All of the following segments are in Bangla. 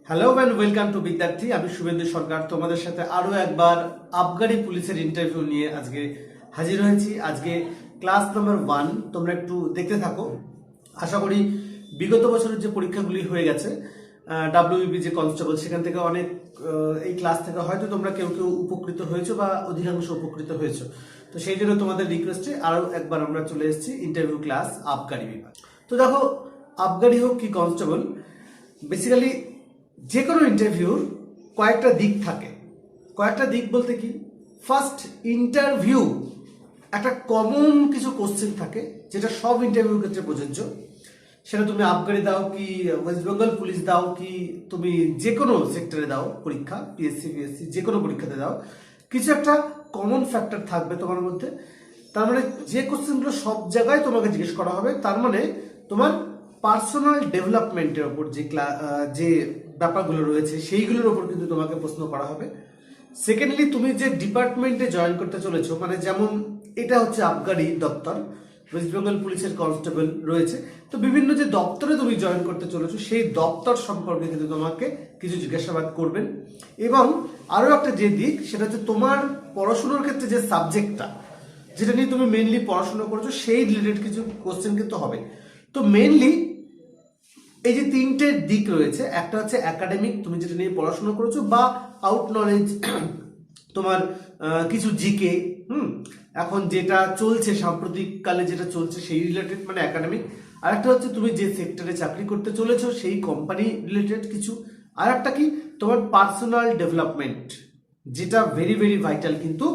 হ্যালো এন্ড ওয়েলকাম টু বিদ্যার্থী। আমি শুভেন্দু সরকার তোমাদের সাথে আরো একবার আবগারি পুলিশের ইন্টারভিউ নিয়ে আজকে হাজির হয়েছি। আজকে ক্লাস নাম্বার 1 তোমরা একটু দেখতে থাকো। আশা করি বিগত বছরের যে পরীক্ষাগুলি হয়ে গেছে ডাব্লিউবি যে কনস্টেবল, সেখান থেকে অনেক এই ক্লাস থেকে হয়তো তোমরা কেউ কেউ উপকৃত হয়েছো বা অধিকাংশ উপকৃত হয়েছো। তো সেই জন্য তোমাদের রিকোয়েস্টে আরো একবার আমরা চলে এসেছি ইন্টারভিউ ক্লাস আবগারি বিভাগ। তো দেখো, আবগারি হোক কি কনস্টেবল, বেসিক্যালি যে কোনো ইন্টারভিউর কয়েকটা দিক থাকে। কয়েকটা দিক বলতে কি, ফার্স্ট ইন্টারভিউ একটা কমন কিছু কোশ্চেন থাকে যেটা সব ইন্টারভিউ ক্ষেত্রে প্রযোজ্য। সেটা তুমি আবগারি দাও কি ওয়েস্ট বেঙ্গল পুলিশ দাও কি তুমি যে কোনো সেক্টরে দাও পরীক্ষা, পিএসসি যে কোনো পরীক্ষাতে দাও, কিছু একটা কমন ফ্যাক্টর থাকবে তোমার মধ্যে। তার মানে যে কোশ্চেনগুলো সব জায়গায় তোমাকে জিজ্ঞেস করা হবে, তার মানে তোমার পার্সোনাল ডেভেলপমেন্টের ওপর যে ব্যাপারগুলো রয়েছে সেইগুলোর ওপর কিন্তু তোমাকে প্রশ্ন করা হবে। সেকেন্ডলি, তুমি যে ডিপার্টমেন্টে জয়েন করতে চলেছো, মানে যেমন এটা হচ্ছে আবগারি দপ্তর, ওয়েস্ট বেঙ্গল পুলিশের কনস্টেবল রয়েছে, তো বিভিন্ন যে দপ্তরে তুমি জয়েন করতে চলেছো সেই দপ্তর সম্পর্কে কিন্তু তোমাকে কিছু জিজ্ঞাসাবাদ করবেন। এবং আরো একটা যে দিক, সেটা হচ্ছে তোমার পড়াশোনার ক্ষেত্রে যে সাবজেক্টটা যেটা নিয়ে তুমি মেইনলি পড়াশোনা করছো সেই রিলেটেড কিছু কোশ্চেন কিন্তু হবে। তো মেইনলি এই যে তিনটে দিক রয়েছে, একটা হচ্ছে একাডেমিক, তুমি যেটা নিয়ে পড়াশোনা করেছো, বা আউট নলেজ তোমার কিছু জিকে, এখন যেটা চলছে সাম্প্রতিক কালে যেটা চলছে সেই রিলেটেড, মানে একাডেমিক। আর একটা হচ্ছে তুমি যে সেক্টরে চাকরি করতে চলেছো সেই কোম্পানি রিলেটেড কিছু। আর একটা কি, তোমার পার্সোনাল ডেভেলপমেন্ট, যেটা ভেরি ভেরি ভাইটাল কিন্তু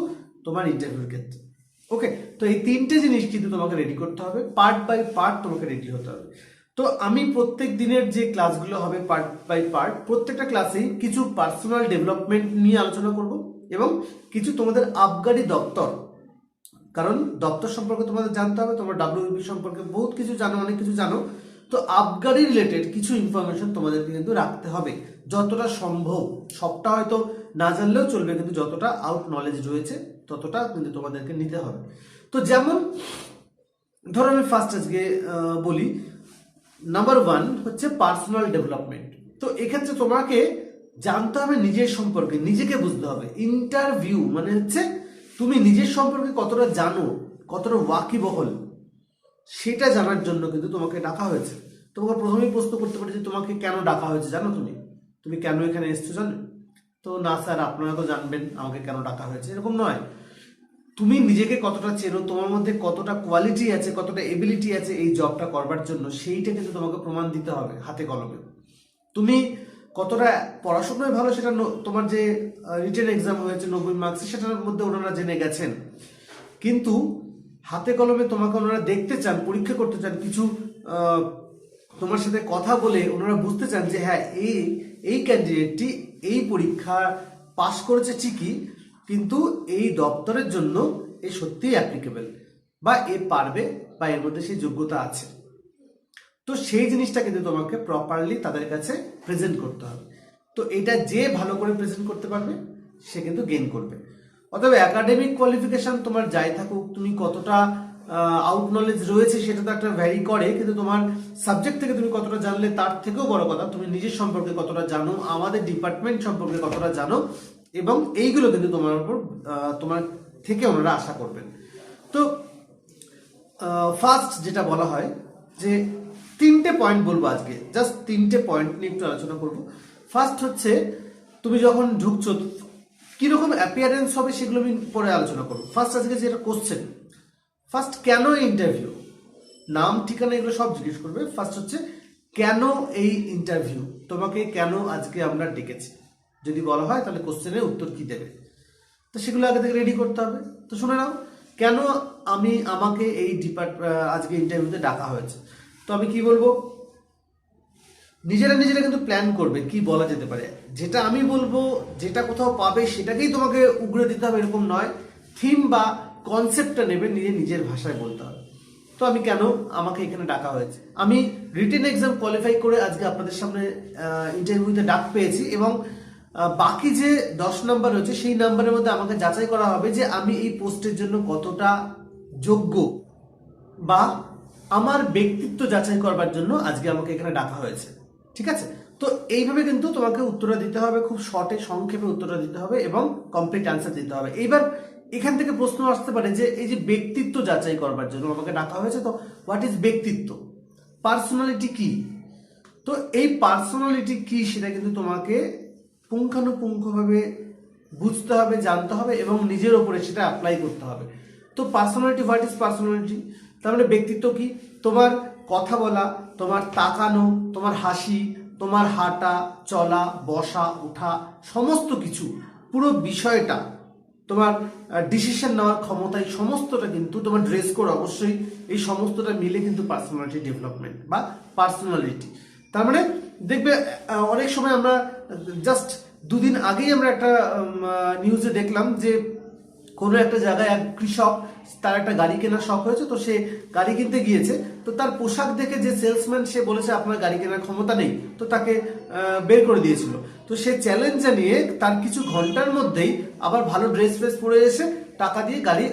তোমার ইন্টারভিউর ক্ষেত্রে। ওকে, তো এই তিনটে জিনিস কিন্তু তোমাকে রেডি করতে হবে, পার্ট বাই পার্ট তোমাকে রেডি হতে হবে। তো আমি প্রত্যেক দিনের যে ক্লাসগুলো হবে পার্ট বাই পার্ট, প্রত্যেকটা ক্লাসেই কিছু পার্সোনাল ডেভেলপমেন্ট নিয়ে আলোচনা করব এবং কিছু তোমাদের আবগারি দপ্তর, কারণ দপ্তর সম্পর্কে তোমাদের জানতে হবে। তোমরা ডাব্লিউবি সম্পর্কে বহুত কিছু জানো, অনেক কিছু জানো, তো আবগারি রিলেটেড কিছু ইনফরমেশন তোমাদেরকে কিন্তু রাখতে হবে যতটা সম্ভব। সবটা হয়তো না জানলেও চলবে, কিন্তু যতটা আউট নলেজ রয়েছে ততটা কিন্তু তোমাদেরকে নিতে হবে। তো যেমন ধরো আমি ফার্স্ট আজকে বলি, নাম্বার 1 হচ্ছে পার্সোনাল ডেভেলপমেন্ট। তো এক্ষেত্রে তোমাকে জানতে হবে নিজের সম্পর্কে, নিজেকে বুঝতে হবে। ইন্টারভিউ মানে হচ্ছে তুমি নিজের সম্পর্কে কতটা জানো, কতটা ওয়াকিবহল, সেটা জানার জন্য কিন্তু তোমাকে ডাকা হয়েছে। তোমাকে প্রথমেই প্রশ্ন করতে পারে যে তোমাকে কেন ডাকা হয়েছে, জানো তুমি তুমি কেন এখানে এসছো জানো? তো না স্যার, আপনারা তো জানবেন আমাকে কেন ডাকা হয়েছে, এরকম নয়। তুমি নিজেকে কতটা চেনো, তোমার মধ্যে কতটা কোয়ালিটি আছে, কতটা এবিলিটি আছে এই জবটা করবার জন্য, সেইটা কিন্তু তোমাকে প্রমাণ দিতে হবে হাতে কলমে। তুমি কতটা পড়াশোনায় ভালো, সেটা তোমার যে রিটেন এক্সাম হয়েছে 90 মার্কস, সেটার মধ্যে ওনারা জেনে গেছেন। কিন্তু হাতে কলমে তোমাকে ওনারা দেখতে চান, পরীক্ষা করতে চান, কিছু তোমার সাথে কথা বলে ওনারা বুঝতে চান যে হ্যাঁ, এই ক্যান্ডিডেটটি এই পরীক্ষা পাশ করেছে ঠিকই, কিন্তু এই দপ্তরের জন্য এ সত্যিই অ্যাপ্লিকেবল, বা এ পারবে, বা এর মধ্যে সেই যোগ্যতা আছে। তো সেই জিনিসটা কিন্তু তোমাকে প্রপারলি তাদের কাছে প্রেজেন্ট করতে হবে। তো এটা যে ভালো করে প্রেজেন্ট করতে পারবে সে কিন্তু গেইন করবে। অতএব একাডেমিক কোয়ালিফিকেশন তোমার যাই থাকুক, তুমি কতটা আউট নলেজ রয়েছে সেটা তো একটা ভ্যারি করে, কিন্তু তোমার সাবজেক্ট থেকে তুমি কতটা জানলে তার থেকেও বড় কথা তুমি নিজের সম্পর্কে কতটা জানো, আমাদের ডিপার্টমেন্ট সম্পর্কে কতটা জানো, এবং এইগুলো কিন্তু তোমার উপর তোমার থেকে ওনারা আশা করবেন। তো ফার্স্ট যেটা বলা হয় যে তিনটে পয়েন্ট বলবো আজকে, জাস্ট তিনটে পয়েন্ট নিয়ে একটু আলোচনা করবো। ফার্স্ট হচ্ছে তুমি যখন ঢুকছো কিরকম অ্যাপিয়ারেন্স হবে সেগুলো আমি পরে আলোচনা করবো। ফার্স্ট আজকে যেটা কোশ্চেন, ফার্স্ট কেন ইন্টারভিউ, নাম ঠিকানা এগুলো সব জিজ্ঞেস করবে। ফার্স্ট হচ্ছে কেন এই ইন্টারভিউ, তোমাকে কেন আজকে আমরা ডেকেছি, যদি বলা হয় তাহলে কোশ্চেনের উত্তর কি দেবে, তো সেগুলো আগে থেকে রেডি করতে হবে। তো শুনে নাও, কেন আমাকে এই আজকে ইন্টারভিউতে ডাকা হয়েছে। তো আমি কি বলবো, নিজেরা কিন্তু প্ল্যান করবে কি বলা যেতে পারে। যেটা আমি বলবো, যেটা কোথাও পাবে সেটাকেই তোমাকে উগড়ে দিতে হবে এরকম নয়। থিম বা কনসেপ্টটা নেবে, নিজের ভাষায় বলতে হবে। তো আমি কেন আমাকে এখানে ডাকা হয়েছে, আমি রিটেন এক্সাম কোয়ালিফাই করে আজকে আপনাদের সামনে ইন্টারভিউতে ডাক পেয়েছি, এবং বাকি যে 10 নাম্বার রয়েছে সেই নাম্বারের মধ্যে আমাকে যাচাই করা হবে যে আমি এই পোস্টের জন্য কতটা যোগ্য, বা আমার ব্যক্তিত্ব যাচাই করবার জন্য আজকে আমাকে এখানে ডাকা হয়েছে। ঠিক আছে, তো এইভাবে কিন্তু তোমাকে উত্তরটা দিতে হবে, খুব শর্টে সংক্ষেপে উত্তরটা দিতে হবে এবং কমপ্লিট অ্যান্সার দিতে হবে। এইবার এখান থেকে প্রশ্ন আসতে পারে যে এই যে ব্যক্তিত্ব যাচাই করবার জন্য আমাকে ডাকা হয়েছে, তো হোয়াট ইজ ব্যক্তিত্ব, পার্সোনালিটি কি? তো এই পার্সোনালিটি কি সেটা কিন্তু তোমাকে পুঙ্খানুপুঙ্খভাবে বুঝতে হবে, জানতে হবে এবং নিজের ওপরে সেটা অ্যাপ্লাই করতে হবে। তো পার্সোনালিটি, হোয়াট ইজ পার্সোনালিটি, তার মানে ব্যক্তিত্ব কি? তোমার কথা বলা, তোমার তাকানো, তোমার হাসি, তোমার হাঁটা চলা, বসা ওঠা, সমস্ত কিছু, পুরো বিষয়টা, তোমার ডিসিশন নেওয়ার ক্ষমতা, এই সমস্তটা কিন্তু তোমার ড্রেস কোড অবশ্যই, এই সমস্তটা মিলে কিন্তু পার্সোনালিটি ডেভেলপমেন্ট বা পার্সোনালিটি। তার মানে দেখবে অনেক সময় আমরা জাস্ট দুদিন আগেই আমরা একটা নিউজে দেখলাম যে কোনো একটা জায়গায় এক কৃষক, তার একটা গাড়ি কেনার শখ হয়েছে, তো সে গাড়ি কিনতে গিয়েছে, তো তার পোশাক দেখে যে সেলসম্যান সে বলেছে আপনার গাড়ি কেনার ক্ষমতা নেই, তো তাকে বের করে দিয়েছিল। তো সে চ্যালেঞ্জ জানিয়ে তার কিছু ঘন্টার মধ্যেই আবার ভালো ড্রেস ফ্রেস পরে এসে টাকা দিয়ে গাড়ি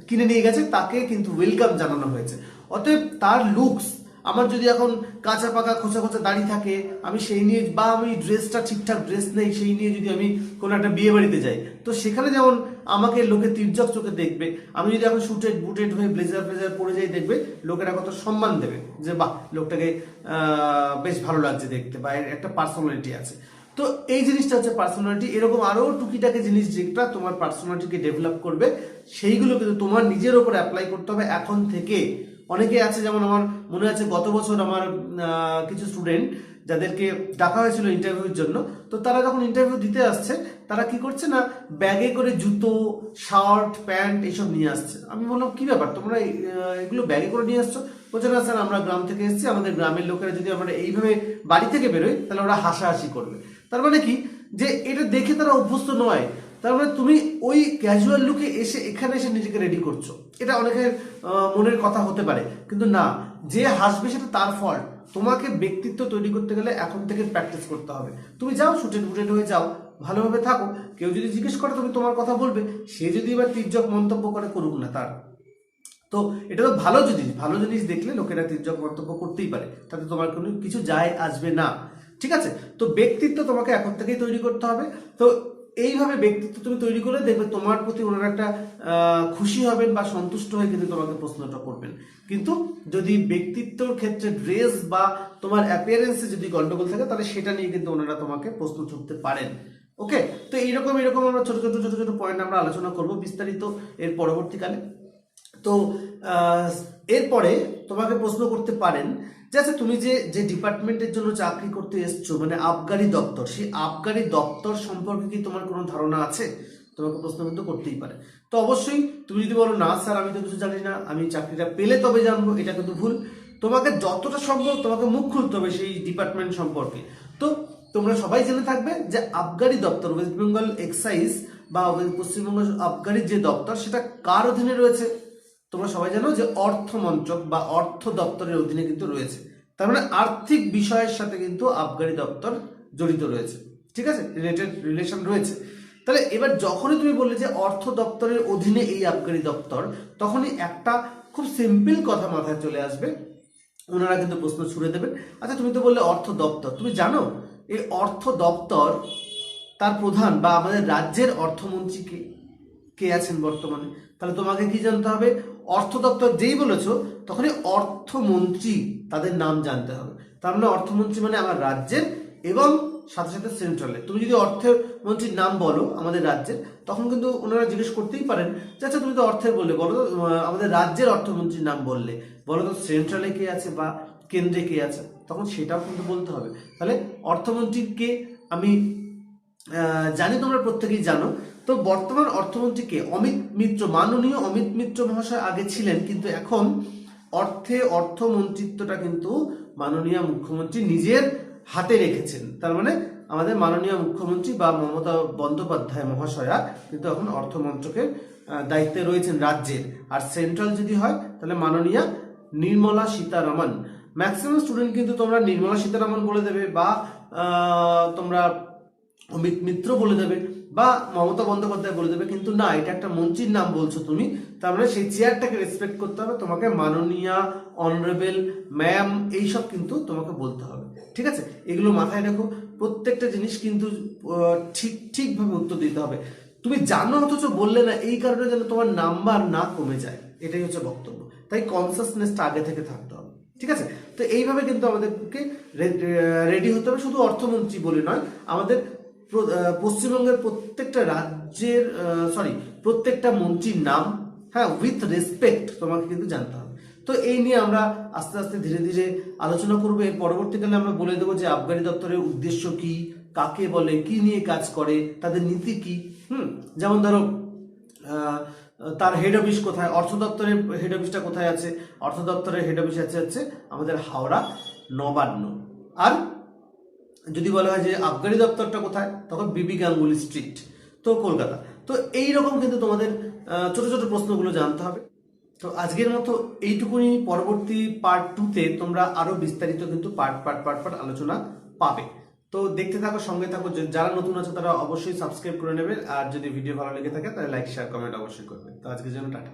কিনে নিয়ে গেছে, তাকে কিন্তু ওয়েলকাম জানানো হয়েছে। অতএব তার লুকস, আমার যদি এখন কাঁচা পাকা খোঁচা খোঁচা দাড়ি থাকে, আমি সেই নিয়ে, বা আমি ড্রেসটা ঠিকঠাক ড্রেস নেই সেই নিয়ে যদি আমি কোনো একটা বিয়ে বাড়িতে যাই, তো সেখানে যেমন আমাকে লোকে তির্যক চোখে দেখবে, আমি যদি এখন শুটেড বুটেড হয়ে ব্লেজার ফ্লেজার পরে যাই, দেখবে লোকেরা কত সম্মান দেবে, যে বাহ লোকটাকে বেশ ভালো লাগছে দেখতে, বা এর একটা পার্সোনালিটি আছে। তো এই জিনিসটা হচ্ছে পার্সোনালিটি। এরকম আরো টুকিটাকি জিনিস যেটা তোমার পার্সোনালিটিকে ডেভেলপ করবে, সেইগুলো কিন্তু তোমার নিজের উপর অ্যাপ্লাই করতে হবে এখন থেকে। অনেকে আছে, যেমন আমার মনে আছে গত বছর আমার কিছু স্টুডেন্ট যাদেরকে ডাকা হয়েছিল ইন্টারভিউর জন্য, তো তারা যখন ইন্টারভিউ দিতে আসছে, তারা কি করছে না, ব্যাগে করে জুতো, শার্ট, প্যান্ট এইসব নিয়ে আসছে। আমি বললাম কি ব্যাপার, তোমরা এগুলো ব্যাগে করে নিয়ে আসছো? বলছে না স্যার, আমরা গ্রাম থেকে এসেছি, আমাদের গ্রামের লোকেরা যদি আমরা এইভাবে বাড়ি থেকে বেরোই তাহলে ওরা হাসাহাসি করবে। তার মানে কি, যে এটা দেখে তারা অভ্যস্ত নয়। তার মানে তুমি ওই ক্যাজুয়াল লুকে এসে এখানে এসে নিজেকে রেডি করছো, এটা অনেকের মনের কথা হতে পারে, কিন্তু না, যে হাসবে সেটা তার ফল্ট। তোমাকে ব্যক্তিত্ব তৈরি করতে গেলে এখন থেকে প্র্যাকটিস করতে হবে। তুমি যাও, শুটেড বুটেড হয়ে যাও, ভালোভাবে থাকো, কেউ যদি জিজ্ঞেস করে তুমি তোমার কথা বলবে, সে যদি এবার তির্যক মন্তব্য করে, করুক না, তার তো এটা তো ভালো জিনিস, ভালো জিনিস দেখলে লোকেরা তির্যক মন্তব্য করতেই পারে, তাতে তোমার কোনো কিছু যায় আসবে না, ঠিক আছে? তো ব্যক্তিত্ব তোমাকে এখন থেকেই তৈরি করতে হবে। তো এইভাবে ব্যক্তিত্ব তুমি তৈরি করে দেখবে তোমার প্রতি ওনারা একটা খুশি হবেন বা সন্তুষ্ট হয়ে কিন্তু তোমাকে প্রশ্নটা করবেন। কিন্তু যদি ব্যক্তিত্বর ক্ষেত্রে ড্রেস বা তোমার অ্যাপিয়ারেন্সে যদি গন্ডগোল থাকে, তাহলে সেটা নিয়ে কিন্তু ওনারা তোমাকে প্রশ্ন ছুটতে পারেন। ওকে, তো এইরকম আমরা ছোট ছোট ছোট ছোট পয়েন্ট আমরা আলোচনা করব বিস্তারিত এর পরবর্তীকালে। তো এরপরে তোমাকে প্রশ্ন করতে পারেন যে আচ্ছা, তুমি যে ডিপার্টমেন্টের জন্য চাকরি করতে এসছো, মানে আবগারি দপ্তর, সেই আবগারি দপ্তর সম্পর্কে কি তোমার কোনো ধারণা আছে? তোমাকে প্রশ্ন কিন্তু করতেই পারে। তো অবশ্যই তুমি যদি বলো না স্যার আমি তো কিছু জানি না, আমি চাকরিটা পেলে তবে জানবো, এটা কিন্তু ভুল। তোমাকে যতটা সম্ভব তোমাকে মুখ খুলতে হবে সেই ডিপার্টমেন্ট সম্পর্কে। তো তোমরা সবাই জেনে থাকবে যে আবগারি দপ্তর, ওয়েস্ট বেঙ্গল এক্সাইজ বা পশ্চিমবঙ্গ আবগারি যে দপ্তর, সেটা কার অধীনে রয়েছে? তোমরা সবাই জানো যে অর্থ মন্ত্রক বা অর্থ দপ্তরের অধীনে কিন্তু রয়েছে। তার মানে আর্থিক বিষয়ের সাথে কিন্তু আবগারি দপ্তর জড়িত রয়েছে, ঠিক আছে, রিলেশন রয়েছে। তাহলে এবার যখনই তুমি বললে যে অর্থ দপ্তরের অধীনে এই আবগারি দপ্তর, তখনই একটা খুব সিম্পল কথা মাথায় চলে আসবে, ওনারা কিন্তু প্রশ্ন ছুড়ে দেবেন, আচ্ছা তুমি তো বললে অর্থ দপ্তর, তুমি জানো এই অর্থ দপ্তর তার প্রধান বা আমাদের রাজ্যের অর্থমন্ত্রী কে আছেন বর্তমানে? তাহলে তোমাকে কি জানতে হবে, অর্থ দপ্তর যেই বলেছো তখনই অর্থমন্ত্রী তাদের নাম জানতে হবে। তার মানে অর্থমন্ত্রী মানে আমার রাজ্যের এবং সাথে সাথে সেন্ট্রালে। তুমি যদি অর্থমন্ত্রীর নাম বলো আমাদের রাজ্যের, তখন কিন্তু ওনারা জিজ্ঞেস করতেই পারেন যে আচ্ছা তুমি তো অর্থের বললে, বলো তো আমাদের রাজ্যের অর্থমন্ত্রীর নাম বললে, বলো তো সেন্ট্রালে কে আছে বা কেন্দ্রে কে আছে, তখন সেটাও কিন্তু বলতে হবে। তাহলে অর্থমন্ত্রীকে আমি জানি তোমরা প্রত্যেকেই জানো। তো বর্তমান অর্থমন্ত্রীকে অমিত মিত্র, মাননীয় অমিত মিত্র মহাশয় আগে ছিলেন, কিন্তু এখন অর্থমন্ত্রিত্বটা কিন্তু মাননীয় মুখ্যমন্ত্রী নিজের হাতে রেখেছেন। তার মানে আমাদের মাননীয় মুখ্যমন্ত্রী বা মমতা বন্দ্যোপাধ্যায় মহাশয়া কিন্তু এখন অর্থমন্ত্রকের দায়িত্বে রয়েছেন রাজ্যের। আর সেন্ট্রাল যদি হয় তাহলে মাননীয়া নির্মলা সীতারামন। ম্যাক্সিমাম স্টুডেন্ট কিন্তু তোমরা নির্মলা সীতারামন বলে দেবে, বা তোমরা অমিত মিত্র বলে দেবে বা মমতা বন্দ্যোপাধ্যায় বলে দেবে, কিন্তু না, এটা একটা মন্ত্রীর নাম বলছো তুমি, তার মানে সেই চেয়ারটাকে রেসপেক্ট করতে হবে, তোমাকে মাননীয়া, অনারেবল, ম্যাম এইসব কিন্তু তোমাকে বলতে হবে। ঠিক আছে, এগুলো মাথায় রাখো। প্রত্যেকটা জিনিস কিন্তু ঠিকভাবে উত্তর দিতে হবে। তুমি জানো অথচ বললে না, এই কারণে যেন তোমার নাম্বার না কমে যায়, এটাই হচ্ছে বক্তব্য। তাই কনসাসনেসটা আগে থেকে থাকতে হবে। ঠিক আছে, তো এইভাবে কিন্তু আমাদেরকে রেডি হতে হবে। শুধু অর্থমন্ত্রী বলে নয়, আমাদের পশ্চিমবঙ্গের প্রত্যেকটা রাজ্যের প্রত্যেকটা মন্ত্রীর নাম, হ্যাঁ, উইথ রেসপেক্ট তোমাকে কিন্তু জানতে হবে। তো এই নিয়ে আমরা আস্তে আস্তে ধীরে ধীরে আলোচনা করবো। এর পরবর্তীকালে আমরা বলে দেবো যে আবগারি দপ্তরের উদ্দেশ্য কি, কাকে বলে, কি নিয়ে কাজ করে, তাদের নীতি কি। যেমন ধরো তার হেড অফিস কোথায়, অর্থ দপ্তরের হেড অফিসটা কোথায় আছে? অর্থ দপ্তরের হেড অফিস আছে আমাদের হাওড়া, নবান্ন। আর যদি বলা হয় যে আবগারি দপ্তরটা কোথায়, তখন বিবি গাঙ্গুলি স্ট্রিট, তো কলকাতা। তো এইরকম কিন্তু তোমাদের ছোট ছোট প্রশ্নগুলো জানতে হবে। তো আজকের মতো এইটুকুনি। পরবর্তী পার্ট 2-তে তোমরা আরো বিস্তারিত কিন্তু পার্ট আলোচনা পাবে। তো দেখতে থাকো, সঙ্গে থাকো। যারা নতুন আছে তারা অবশ্যই সাবস্ক্রাইব করে নেবে, আর যদি ভিডিও ভালো লেগে থাকে তাহলে লাইক, শেয়ার, কমেন্ট অবশ্যই করবে। তো আজকের জন্য টাটা।